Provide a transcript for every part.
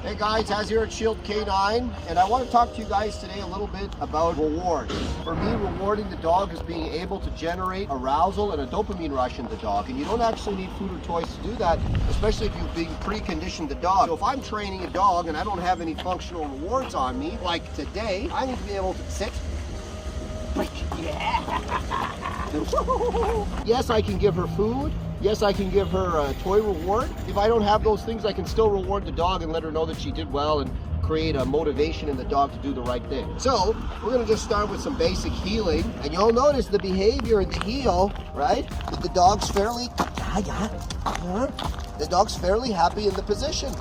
Hey guys, Az here at Shield K9, and I want to talk to you guys today a little bit about rewards. For me, rewarding the dog is being able to generate arousal and a dopamine rush in the dog, and you don't actually need food or toys to do that, especially if you've been preconditioned the dog. So if I'm training a dog and I don't have any functional rewards on me, like today, I need to be able to sit. Yes, I can give her food. Yes, I can give her a toy reward. If I don't have those things, I can still reward the dog and let her know that she did well and create a motivation in the dog to do the right thing. So we're gonna just start with some basic heeling, and you'll notice the behavior in the heel, right? That the dog's fairly, the dog's fairly happy in the position.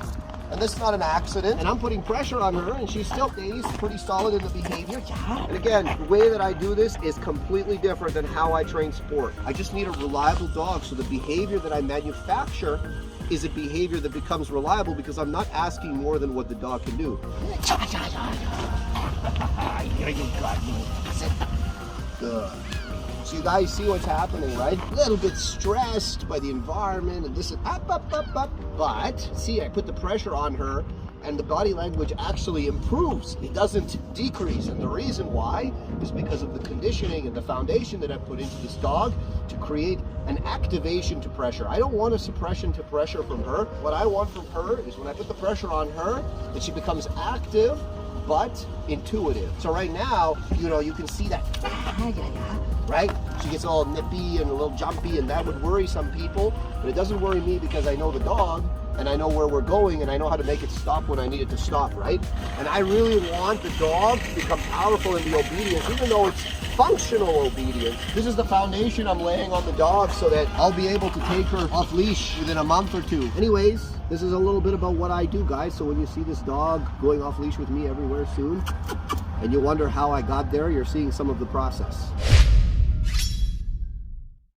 And this is not an accident. And I'm putting pressure on her, and she still stays pretty solid in the behavior. And again, the way that I do this is completely different than how I train sport. I just need a reliable dog, so the behavior that I manufacture is a behavior that becomes reliable because I'm not asking more than what the dog can do. You got me. Good. So you guys see what's happening, right? A little bit stressed by the environment and this is up. But see, I put the pressure on her and the body language actually improves. It doesn't decrease. And the reason why is because of the conditioning and the foundation that I put into this dog to create an activation to pressure. I don't want a suppression to pressure from her. What I want from her is when I put the pressure on her, that she becomes active but intuitive. So right now, you can see that, right? She gets all nippy and a little jumpy, and that would worry some people, but it doesn't worry me because I know the dog and I know where we're going and I know how to make it stop when I need it to stop, right? And I really want the dog to become powerful in the obedience, even though it's functional obedience. This is the foundation I'm laying on the dog so that I'll be able to take her off leash within a month or two. Anyways, this is a little bit about what I do, guys. So when you see this dog going off leash with me everywhere soon, and you wonder how I got there, you're seeing some of the process.